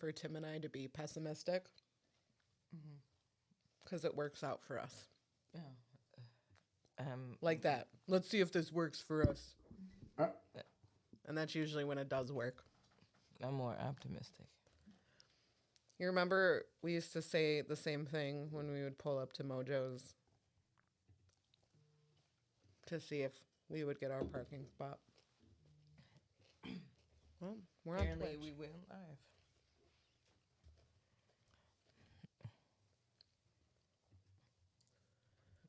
for Tim and I to be pessimistic because it works out for us. Yeah. Like that. Let's see if this works for us. Uh, And that's usually when it does work. I'm more optimistic. You remember we used to say the same thing when we would pull up to Mojo's to see if we would get our parking spot. Well, we're on Apparently, Twitch. we went live.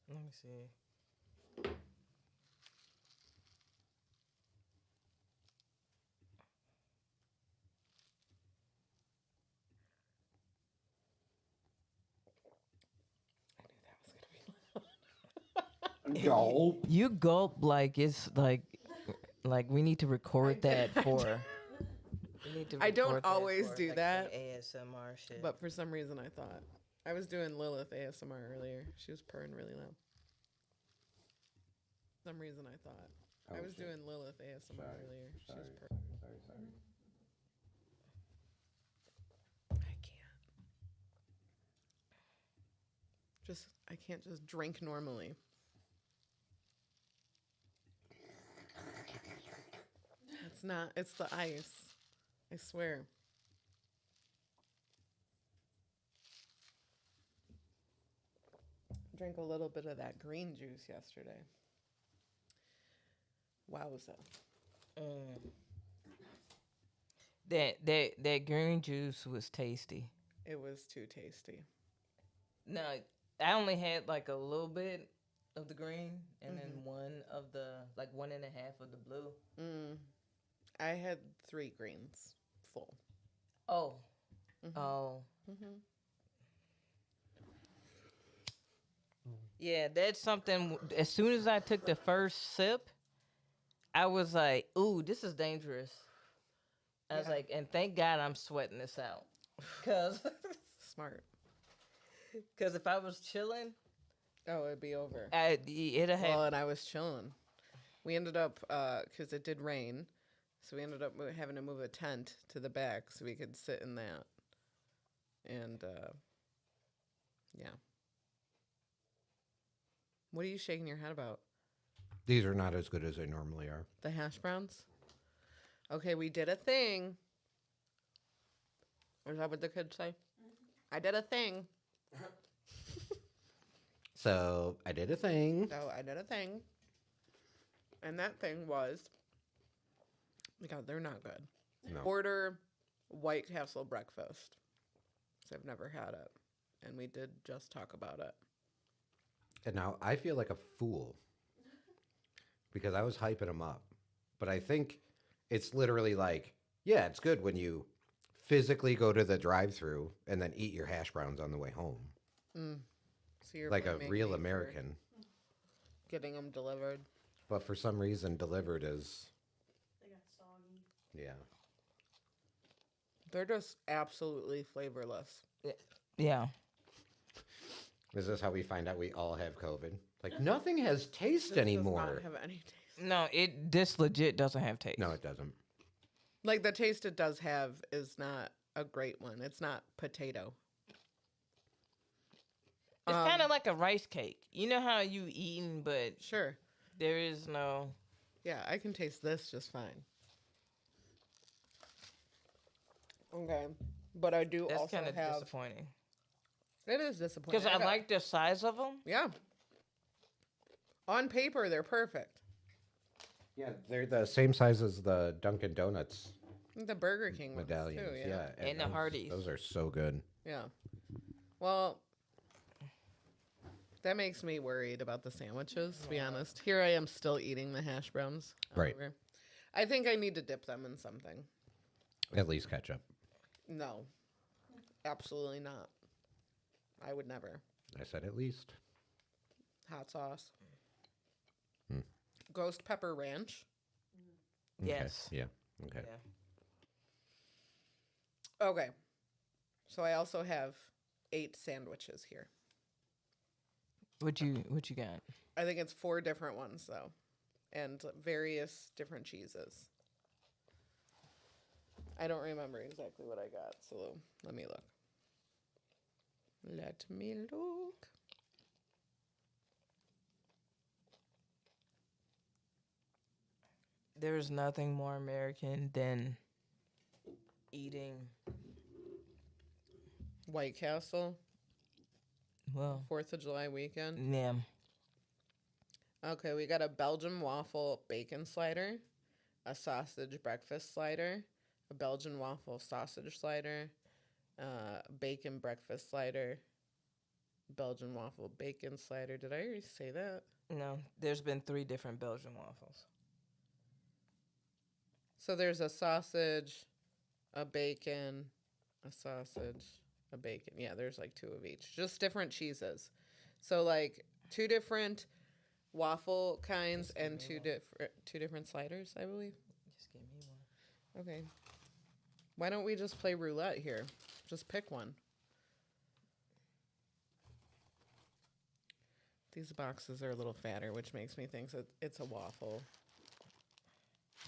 Let me see. Y'all. You gulp like it's like we need to record that for. We need to I don't record that always for, do like, that. some ASMR shit. But for some reason, I thought I was doing Lilith ASMR earlier. She was purring really loud. For some reason, I thought I was doing Lilith ASMR earlier. She was purring. Sorry. I can't. I can't just drink normally. It's not. It's the ice. I swear. Drank a little bit of that green juice yesterday. Wowza. That green juice was tasty. It was too tasty. No, I only had like a little bit of the green and then one of the like 1.5 of the blue. I had 3 greens full. Oh. Oh. Yeah, that's something. As soon as I took the first sip, I was like, ooh, this is dangerous. I was like, and thank God I'm sweating this out. Because Smart. if I was chilling, Oh, it'd be over. it'd have. Well, and I was chilling. We ended up, because it did rain, so we ended up having to move a tent to the back so we could sit in that. And, yeah. What are you shaking your head about? These are not as good as they normally are. The hash browns? Okay, we did a thing. Is that what the kids say? I did a thing. So I did a thing. So I did a thing. And that thing was, God, they're not good. No. Order White Castle breakfast. So I've never had it. And we did just talk about it. And now I feel like a fool because I was hyping them up. But I think it's literally like, yeah, it's good when you physically go to the drive-thru and then eat your hash browns on the way home. So you're Like a blaming real me for American. getting them delivered. But for some reason, delivered is, They got soggy. yeah. They're just absolutely flavorless. Yeah. Is this how we find out we all have COVID? Like, nothing has taste This anymore. does not have any taste. No, this legit doesn't have taste. No, it doesn't. Like, the taste it does have is not a great one. It's not potato. It's kind of like a rice cake. You know how you eating, but Sure. there is no. Yeah, I can taste this just fine. Okay. But I do That's also kind of have... disappointing. It is disappointing. Because I like the size of them. Yeah. On paper, they're perfect. Yeah, they're the same size as the Dunkin' Donuts The Burger King ones, medallions. too, Yeah. And the those- Hardee's. Those are so good. Yeah. Well, that makes me worried about the sandwiches, to be honest. Here I am still eating the hash browns. Right. however. I think I need to dip them in something. At least ketchup. No. Absolutely not. I would never. I said at least. Hot sauce. Ghost pepper ranch. Yes. Okay. Yeah. Okay. Yeah. Okay. So I also have 8 sandwiches here. What you got? I think it's 4 different ones, though. And various different cheeses. I don't remember exactly what I got, so let me look. Let me look. There's nothing more American than eating. White Castle, Well, 4th of July weekend. yeah. Okay, we got a Belgian waffle bacon slider, a sausage breakfast slider, a Belgian waffle sausage slider, bacon breakfast slider, Belgian waffle bacon slider. Did I already say that? No, there's been 3 different Belgian waffles. So there's a sausage, a bacon, a sausage, a bacon. Yeah, there's like 2 of each. Just different cheeses. So like 2 different waffle kinds Just give and me two different sliders, I believe. Just give me one. Okay. Why don't we just play roulette here? Just pick one. These boxes are a little fatter, which makes me think that it's a waffle,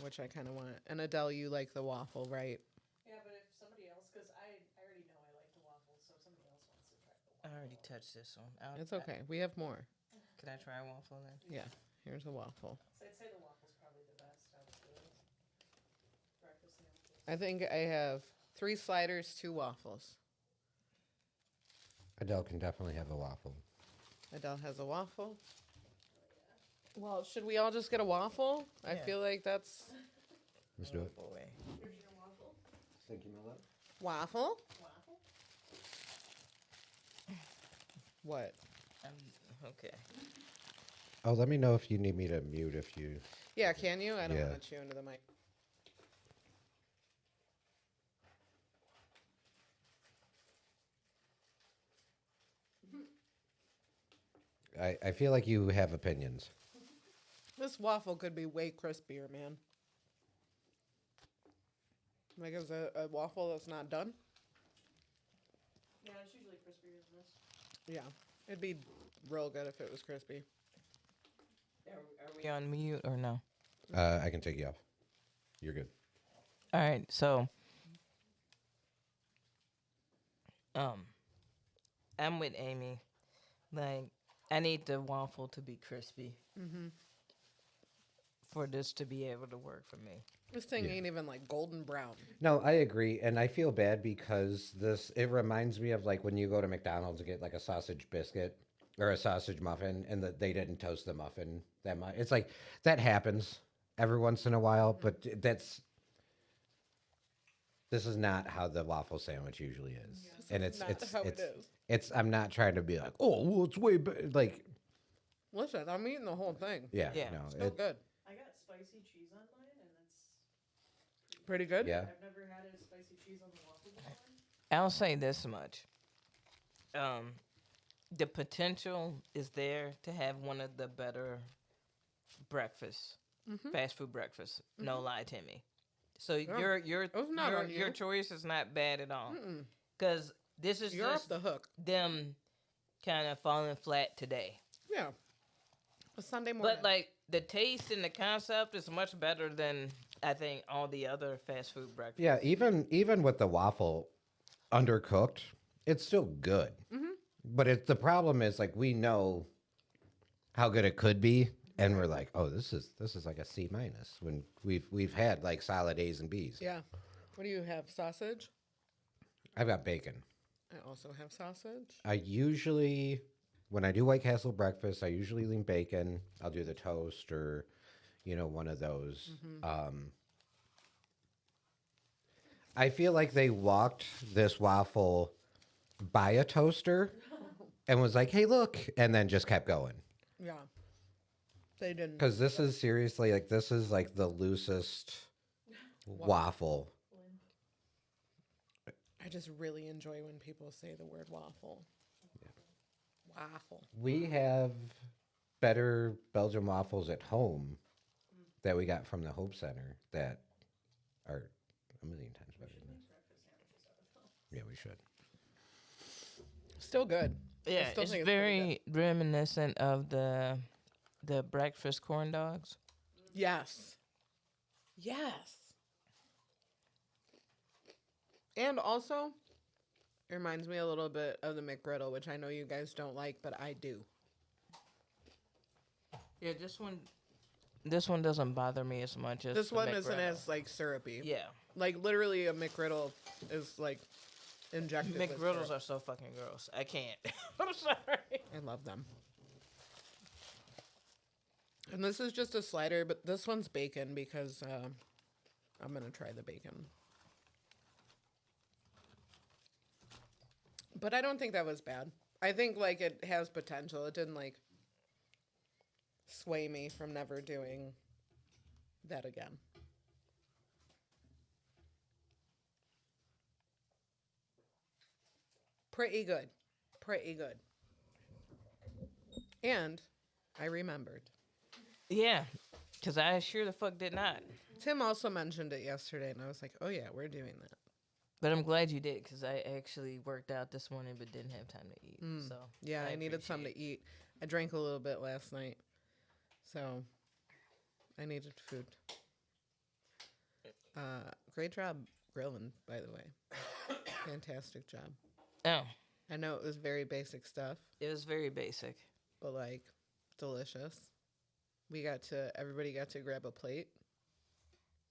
which I kind of want. And Adele, you like the waffle, right? Yeah, but if somebody else, because I already know I like the waffles, so if somebody else wants to try the I waffle. already touched this one. It's okay. We have more. Could I try a waffle then? Yeah. Here's a waffle. So I'd say the waffle's probably the best out of the breakfast sandwiches. I think I have 3 sliders, 2 waffles. Adele can definitely have a waffle. Adele has a waffle. Well, should we all just get a waffle? I Yeah. feel like that's Let's do it. Oh, boy. Here's your waffle. Thank you, Mila. waffle. Waffle? What? Okay. Oh, let me know if you need me to mute if you. Yeah, can you? I don't Yeah. want to chew into the mic. I feel like you have opinions. This waffle could be way crispier, man. Like, is a waffle that's not done? Yeah, it's usually crispier than this. Yeah. It'd be real good if it was crispy. Are we on mute or no? I can take you off. You're good. All right, so I'm with Amy. Like, I need the waffle to be crispy Mm-hmm. for this to be able to work for me. This thing Yeah. ain't even like golden brown. No, I agree, and I feel bad because it reminds me of like when you go to McDonald's and get like a sausage biscuit or a sausage muffin, and that they didn't toast the muffin that much. It's like that happens every once in a while, but this is not how the waffle sandwich usually is, and This is not how it is. It's. I'm not trying to be like, oh, well, it's way better. Like, Listen, I'm eating the whole thing. yeah, Yeah. no, Still good. I got spicy cheese on mine, and it's Pretty good? yeah. I've never had a spicy cheese on the waffle before. I'll say this much. The potential is there to have one of the better breakfasts, fast food breakfasts. No lie, Timmy. So Yeah. your It was not on your you. choice is not bad at all. Mm-mm. Because this is You're off just the hook. them kind of falling flat today. Yeah. A Sunday morning. But like the taste and the concept is much better than I think all the other fast food breakfasts. Yeah, even with the waffle undercooked, it's still good. But the problem is like we know how good it could be, and we're like, oh, this is like a C minus when we've had like solid A's and B's. Yeah. What do you have? Sausage? I've got bacon. I also have sausage. I usually, when I do White Castle breakfast, I usually lean bacon. I'll do the toast or, one of those. I feel like they walked this waffle by a toaster and was like, hey, look, and then just kept going. Yeah. They didn't. Because this is seriously, like, this is like the loosest waffle. I just really enjoy when people say the word waffle. Waffle. We have better Belgian waffles at home that we got from the Hope Center that are a million times better than this. Yeah, we should. Still good. Yeah, still it's think it's pretty very reminiscent of the breakfast corn dogs. Yes. Yes. And also, it reminds me a little bit of the McGriddle, which I know you guys don't like, but I do. Yeah, this one doesn't bother me as much as This the one isn't McGriddle. as like syrupy. Yeah, Like literally, a McGriddle is like injected. with McGriddles syrup. are so fucking gross. I can't. I'm sorry. I love them. And this is just a slider, but this one's bacon because I'm gonna try the bacon. But I don't think that was bad. I think like it has potential. It didn't like sway me from never doing that again. Pretty good. Pretty good. And I remembered. Yeah, because I sure the fuck did not. Tim also mentioned it yesterday, and I was like, oh, yeah, we're doing that. But I'm glad you did because I actually worked out this morning but didn't have time to eat. So Yeah, I needed something to eat. I drank a little bit last night, so I needed food. Great job grilling, by the way. Fantastic job. Oh, I know it was very basic stuff, it was very basic. but like delicious. Everybody got to grab a plate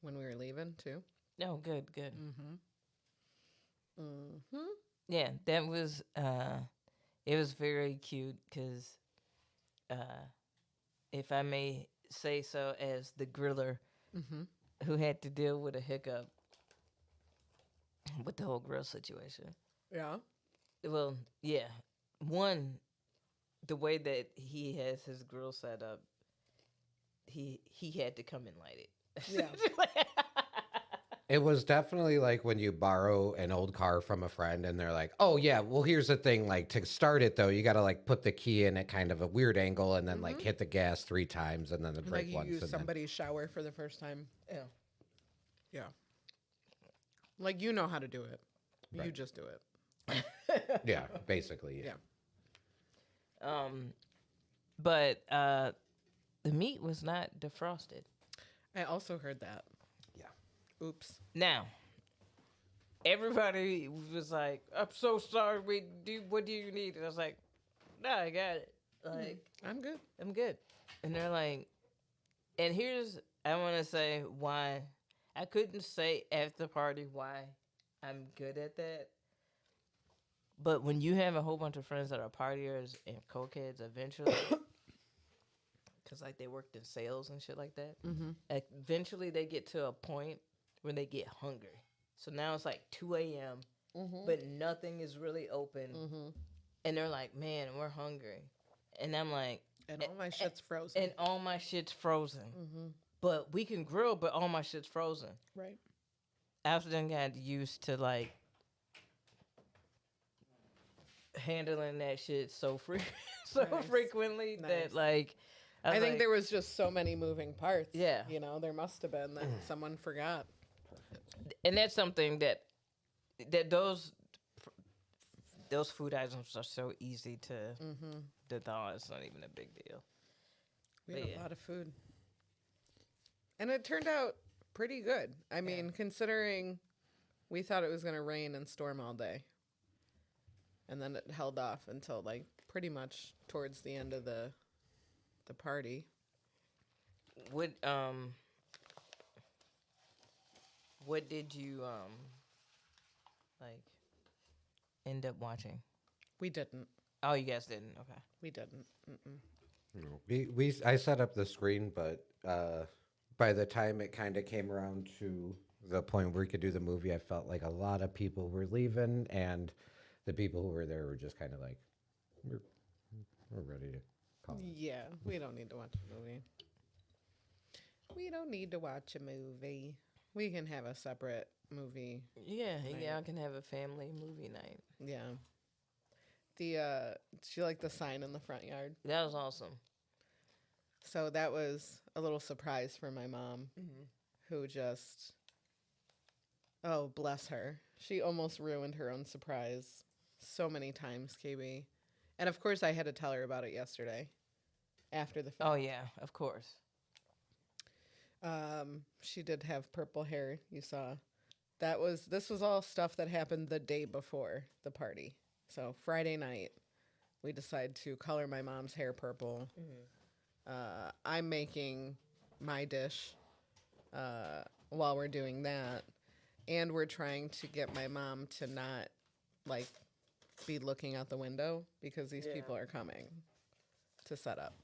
when we were leaving too. No, good. Mm-hmm. Mm-hmm. Yeah, that was it was very cute because if I may say so, as the griller Mm-hmm. who had to deal with a hiccup with the whole grill situation. Yeah. Well, yeah, one, the way that he has his grill set up, he had to come and light it. Yeah. It was definitely like when you borrow an old car from a friend and they're like, oh, yeah, well, here's the thing. Like, to start it, though, you got to like put the key in at kind of a weird angle and then like hit the gas 3 times and then the brake Like you once. use and then- somebody's shower for the first time. Yeah. Yeah. Like you know how to do it. You Right. just do it. Yeah, basically. Yeah. Yeah. But the meat was not defrosted. I also heard that. Yeah. Oops. Now, everybody was like, "I'm so sorry. What do you need?" And I was like, "No, I got it. Like, I'm good. I'm good." And they're like, and I want to say why I couldn't say at the party why I'm good at that. But when you have a whole bunch of friends that are partiers and cokeheads, eventually, because like they worked in sales and shit like that, eventually they get to a point when they get hungry. So now it's like 2 a.m., but nothing is really open. And they're like, man, we're hungry. And I'm like, And all my shit's frozen. and all my shit's frozen. But we can grill, but all my shit's frozen. Right. I've then got used to like handling that shit so Nice. frequently Nice. that like I was think like, there was just so many moving parts. Yeah. You know, there must have been that someone forgot. and that's something that those food items are so easy to thaw. It's not even a big deal. We had But yeah. a lot of food. And it turned out pretty good. I mean, considering we thought it was going to rain and storm all day. And then it held off until like pretty much towards the end of the party. What did you like end up watching? We didn't. Oh, you guys didn't. Okay. We didn't. Mm-mm. No. I set up the screen, but by the time it kind of came around to the point where we could do the movie, I felt like a lot of people were leaving, and the people who were there were just kind of like, we're ready to call it. Yeah, we don't need to watch a movie. We don't need to watch a movie. We can have a separate movie. Yeah, Right. yeah, I can have a family movie night. Yeah. Did you like the sign in the front yard? That was awesome. So that was a little surprise for my mom, who just, oh, bless her. She almost ruined her own surprise so many times, KB. And of course, I had to tell her about it yesterday after the fact. Oh yeah, of course. She did have purple hair. You saw This was all stuff that happened the day before the party. So Friday night, we decide to color my mom's hair purple. I'm making my dish while we're doing that, and we're trying to get my mom to not like be looking out the window because these people are coming to set up.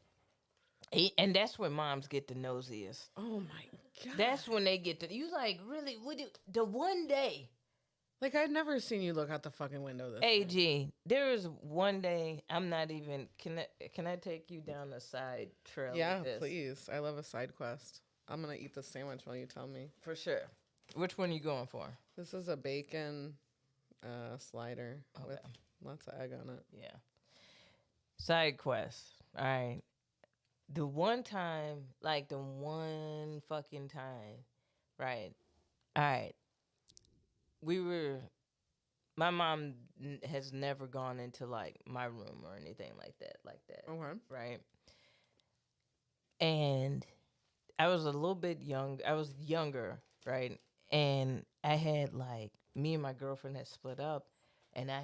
And that's when moms get the nosiest. Oh my god! That's when they get to. You like really? The one day? Like I'd never seen you look out the fucking window this. Hey way. G, there was one day. I'm not even. Can I take you down a side trail? Yeah, with this? please. I love a side quest. I'm gonna eat the sandwich while you tell me. For sure. Which one you going for? This is a bacon slider with Okay. lots of egg on it. Yeah. Side quest. All right. The one time, like the one fucking time, right? All right. My mom has never gone into like my room or anything like that, Okay. right? And I was a little bit young. I was younger, right? And I had like me and my girlfriend had split up, and I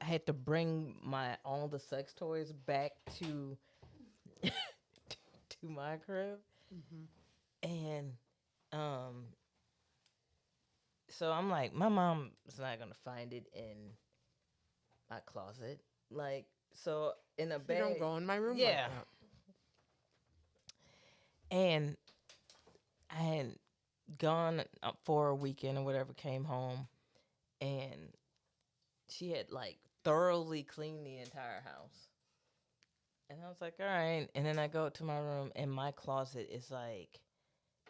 had to bring all the sex toys back to to my crib, and so I'm like, my mom's not gonna find it in my closet, like so in a You bag. don't go in my room. Yeah. Like that. And I had gone up for a weekend or whatever, came home, and she had like thoroughly cleaned the entire house. And I was like, all right. And then I go to my room, and my closet is like,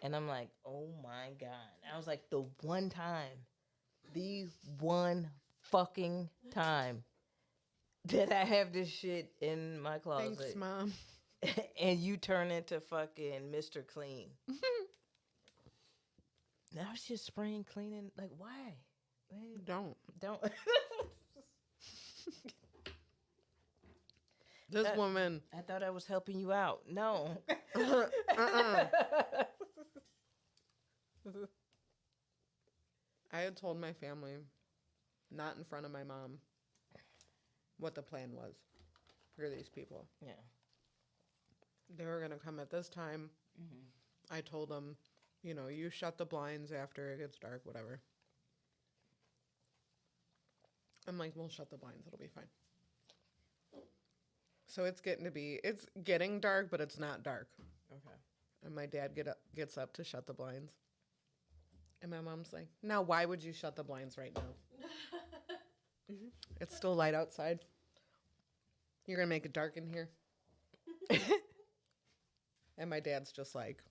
and I'm like, oh my God. I was like, the one fucking time that I have this shit in my closet. Thanks, Mom. And you turn into fucking Mr. Clean. Now it's just spraying cleaning. Like, why? Don't. Don't. This woman. I thought I was helping you out. No. I had told my family, not in front of my mom, what the plan was for these people. Yeah. They were going to come at this time. I told them, you shut the blinds after it gets dark, whatever. I'm like, we'll shut the blinds. It'll be fine. So it's getting dark, but it's not dark. Okay. And my dad gets up to shut the blinds. And my mom's like, now why would you shut the blinds right now? It's still light outside. You're going to make it dark in here? And my dad's just like,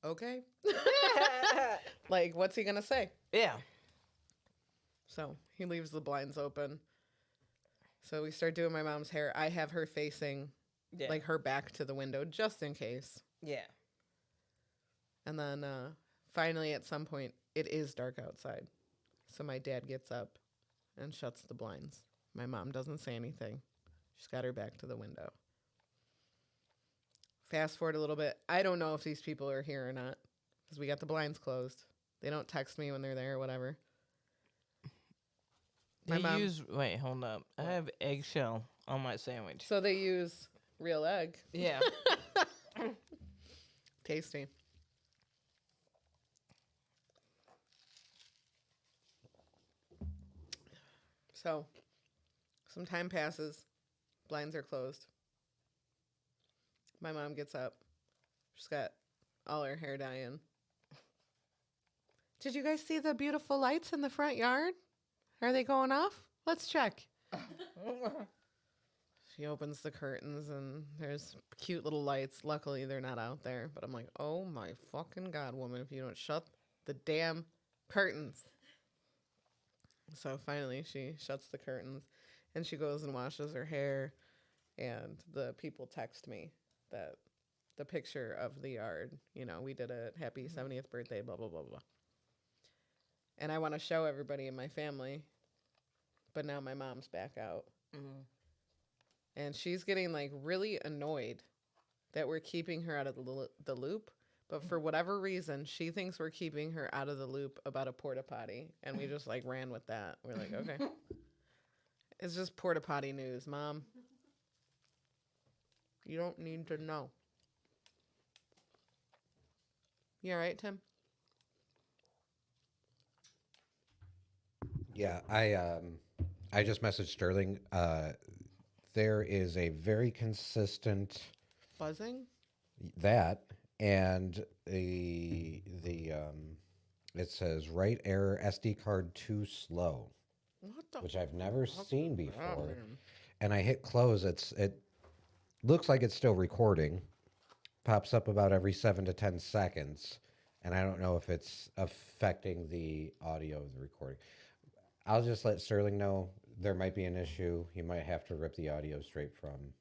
okay. Like, what's he going to say? Yeah. So he leaves the blinds open. So we start doing my mom's hair. I have her facing, Yeah. like, her back to the window just in case. Yeah. And then finally, at some point, it is dark outside. So my dad gets up and shuts the blinds. My mom doesn't say anything. She's got her back to the window. Fast forward a little bit. I don't know if these people are here or not because we got the blinds closed. They don't text me when they're there or whatever. My mom- Wait, hold up. I have eggshell on my sandwich. So they use real egg. Yeah. Tasty. So some time passes. Blinds are closed. My mom gets up. She's got all her hair dye in. Did you guys see the beautiful lights in the front yard? Are they going off? Let's check. She opens the curtains and there's cute little lights. Luckily, they're not out there. But I'm like, oh my fucking God, woman, if you don't shut the damn curtains. So finally, she shuts the curtains and she goes and washes her hair. And the people text me that the picture of the yard, we did a happy 70th birthday, blah, blah, blah, blah. And I want to show everybody in my family. But now my mom's back out. Mm-hmm. And she's getting like really annoyed that we're keeping her out of the loop. But for whatever reason, she thinks we're keeping her out of the loop about a porta potty, and we just like ran with that. We're like, okay, it's just porta potty news, Mom. You don't need to know. You all right, Tim? Yeah, I just messaged Sterling. There is a very consistent Buzzing? that, and it says write error SD card too slow, What the? which I've never seen before. man? And I hit close. It looks like it's still recording. Pops up about every 7 to 10 seconds, and I don't know if it's affecting the audio of the recording. I'll just let Sterling know there might be an issue. He might have to rip the audio straight from.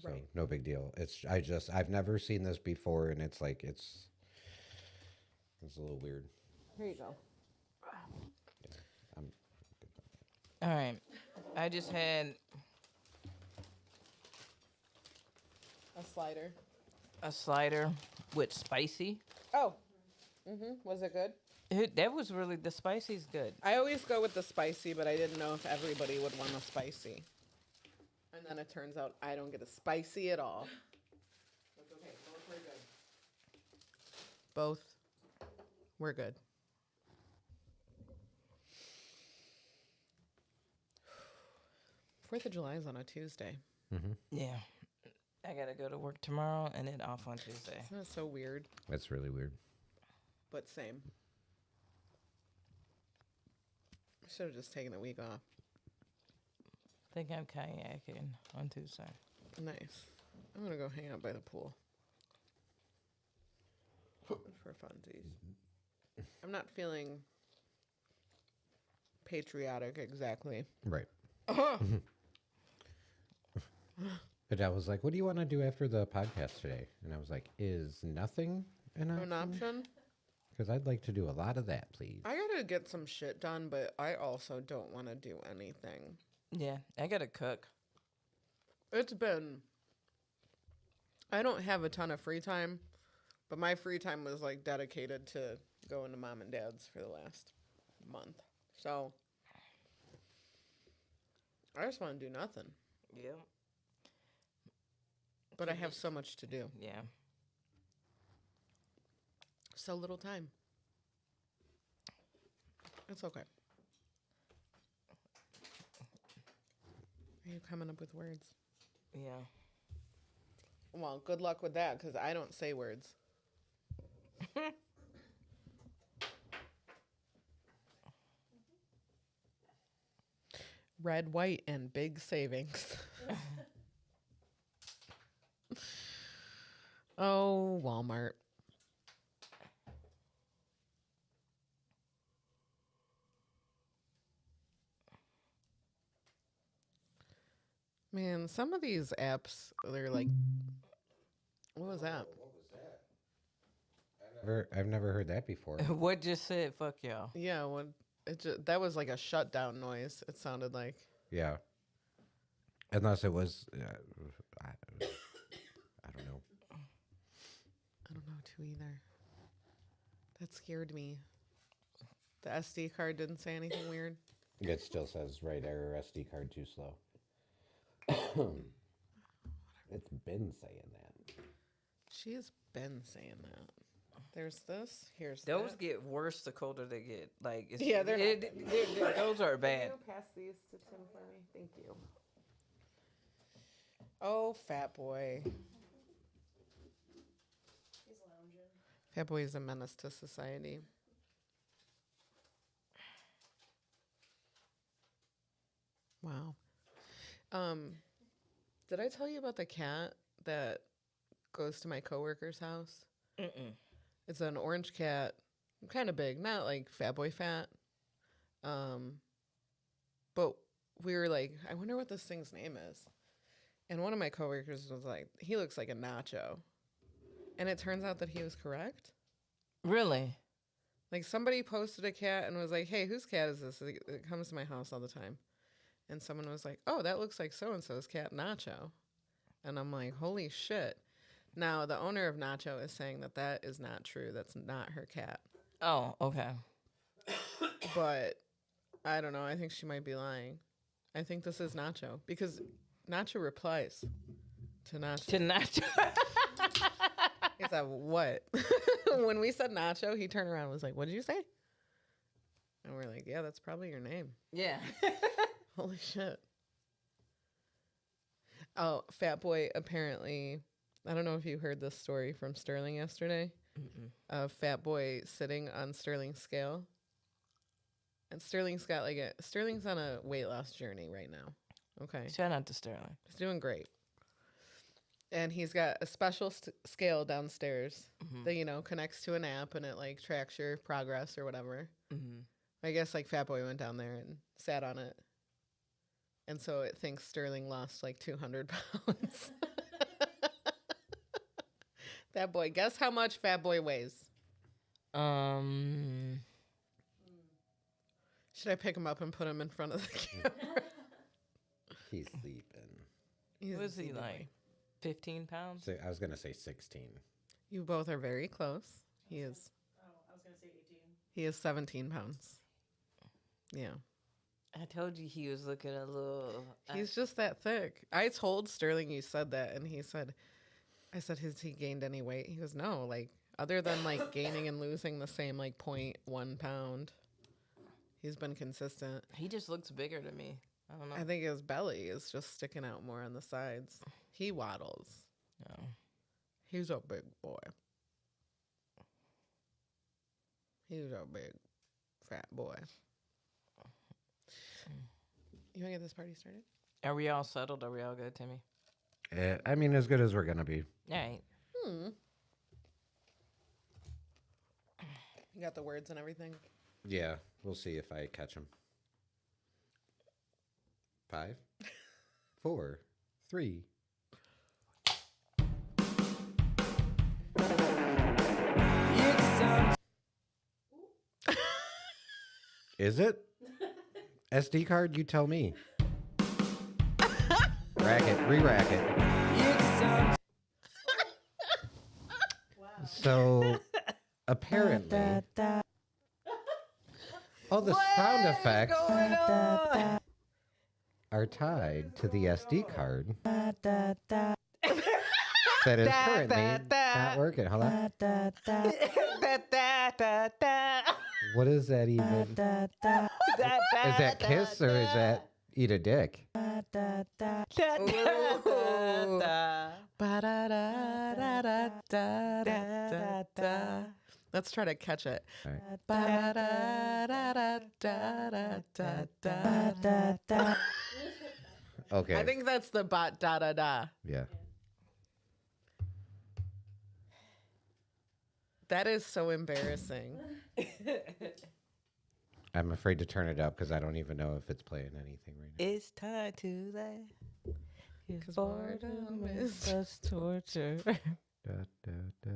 So Right. no big deal. I've never seen this before, and it's a little weird. Here you go. I'm, All right. I just had A slider. a slider with spicy. Oh. Was it good? That was really, the spicy's good. I always go with the spicy, but I didn't know if everybody would want a spicy. And then it turns out I don't get a spicy at all. That's okay. Both were good. Both were good. Fourth of July is on a Tuesday. Yeah. I gotta go to work tomorrow and then off on Tuesday. Isn't that so weird? That's really weird. But same. I should have just taken a week off. I think I'm kayaking on Tuesday. Nice. I'm gonna go hang out by the pool. For funsies. I'm not feeling patriotic exactly. Right. But I was like, what do you want to do after the podcast today? And I was like, is nothing an An option? option? Because I'd like to do a lot of that, please. I gotta get some shit done, but I also don't want to do anything. Yeah, I gotta cook. It's been. I don't have a ton of free time, but my free time was like dedicated to going to mom and dad's for the last month. So I just want to do nothing, Yeah. but I have so much to do. Yeah. So little time. It's okay. Are you coming up with words? Yeah. Well, good luck with that, because I don't say words. Red, white, and big savings. Oh, Walmart. Man, some of these apps, they're like, what was that? What was that? I've never heard that before. What just said, fuck y'all? Yeah, that was like a shutdown noise. It sounded like. Yeah. Unless it was, I don't know. I don't know too either. That scared me. The SD card didn't say anything weird. It still says right error SD card too slow. It's been saying that. She has been saying that. There's this. Here's Those that. get worse the colder they get. Like, it's, Yeah, they're not- those are bad. Can you pass these to Tim for me? Thank you. Oh, fat boy. He's lounging. Fat boy is a menace to society. Wow. Did I tell you about the cat that goes to my coworker's house? Mm-mm. It's an orange cat, kind of big, not like fat boy fat. But we were like, I wonder what this thing's name is. And one of my coworkers was like, he looks like a nacho. And it turns out that he was correct. Really? Like somebody posted a cat and was like, hey, whose cat is this? It comes to my house all the time. And someone was like, oh, that looks like so-and-so's cat, Nacho. And I'm like, holy shit. Now, the owner of Nacho is saying that that is not true. That's not her cat. Oh, okay. But I don't know. I think she might be lying. I think this is Nacho because Nacho replies to Nacho. To Nacho. He said, what? When we said Nacho, he turned around and was like, what did you say? And we're like, yeah, that's probably your name. Yeah. Holy shit. Oh, Fat Boy apparently, I don't know if you heard this story from Sterling yesterday. Fat Boy sitting on Sterling's scale. And Sterling's on a weight loss journey right now. Okay. Shout out to Sterling. He's doing great. And he's got a special scale downstairs that, connects to an app and it like tracks your progress or whatever. I guess like Fat Boy went down there and sat on it. And so it thinks Sterling lost like 200 pounds. Fat Boy, guess how much Fat Boy weighs? Should I pick him up and put him in front of the camera? He's sleeping. What is he like? 15 pounds? So I was gonna say 16. You both are very close. He is. Oh, I was gonna say 18. He is 17 pounds. Yeah. I told you he was looking a little. He's just that thick. I told Sterling you said that, and I said, has he gained any weight? He goes, no, like, other than, like, gaining and losing the same, like, 0.1 pound. He's been consistent. He just looks bigger to me. I don't know. I think his belly is just sticking out more on the sides. He waddles. No. He's a big boy. He's a big, fat boy. You want to get this party started? Are we all settled? Are we all good, Timmy? I mean, as good as we're gonna be. All right. You got the words and everything? Yeah, we'll see if I catch him. 5, 4, 3. Is it? SD card, you tell me. Rack it, re-rack it. So, apparently, all the sound effects are tied to the SD card that is currently not working. Hold on. What is that even? Is that kiss or is that eat a dick? Let's try to catch it. All right. Okay. I think that's the bot da da da. Yeah. That is so embarrassing. I'm afraid to turn it up because I don't even know if it's playing anything right now. It's time to laugh. 'Cause boredom boredom is such torture. Da, da, da.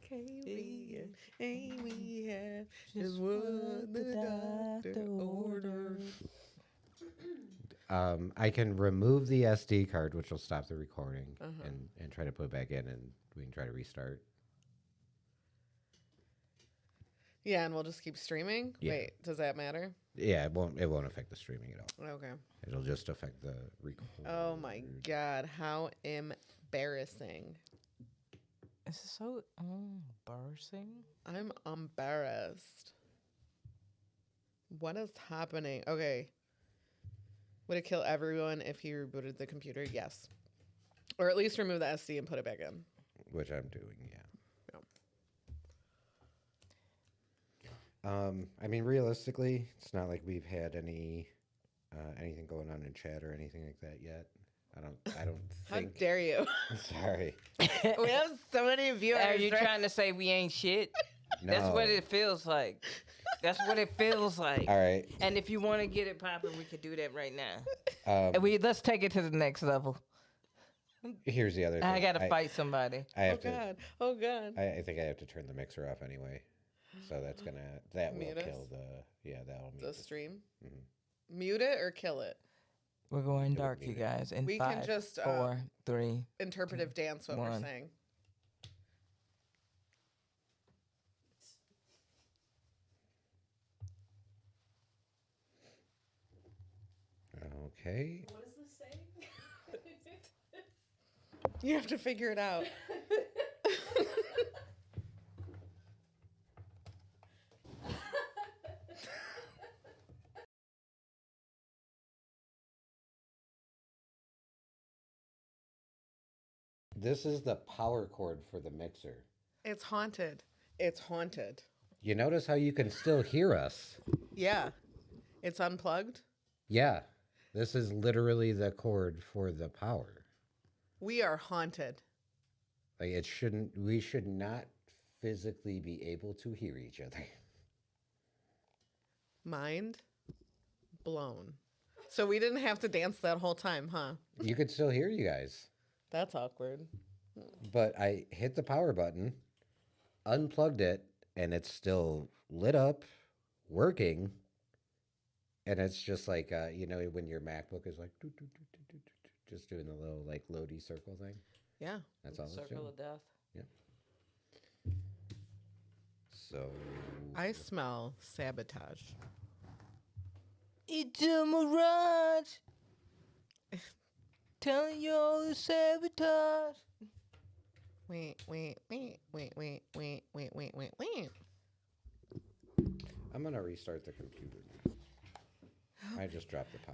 Katie and Aimee have just what the doctor ordered. I can remove the SD card, which will stop the recording, and try to put it back in, and we can try to restart. Yeah, and we'll just keep streaming. Yeah. Wait, does that matter? Yeah, it won't affect the streaming at all. Okay. It'll just affect the record. Oh my god, how embarrassing! This is so embarrassing. I'm embarrassed. What is happening? Okay. Would it kill everyone if you rebooted the computer? Yes. Or at least remove the SD and put it back in. Which I'm doing, yeah. I mean, realistically, it's not like we've had anything going on in chat or anything like that yet. I don't How think. dare you? Sorry. We have so many viewers. Are you trying to say we ain't shit? No. That's what it feels like. That's what it feels like. All right. And if you want to get it popping, we could do that right now. Um, And let's take it to the next level. here's the other thing. I gotta fight somebody. I have Oh god. Oh god. I think I have to turn the mixer off anyway. So that will Mute us? kill that'll mute The it. stream. Mhm. Mute it or kill it. We're going wouldn't dark, you need it. guys. In We can 5, just, 4, 3. Interpretive dance what we're One. saying. Okay. What is this saying? You have to figure it out. This is the power cord for the mixer. It's haunted. It's haunted. You notice how you can still hear us? Yeah. It's unplugged. Yeah. This is literally the cord for the power. We are haunted. Like we should not physically be able to hear each other. Mind blown. So we didn't have to dance that whole time, huh? You could still hear you guys. That's awkward. But I hit the power button, unplugged it, and it's still lit up, working. And it's just like, when your MacBook is like, just doing the little like loady circle thing. Yeah. That's all it's Circle doing. of death. So I smell sabotage. It's a mirage. Telling you all the sabotage. Wait. I'm gonna restart the computer now. I just dropped the power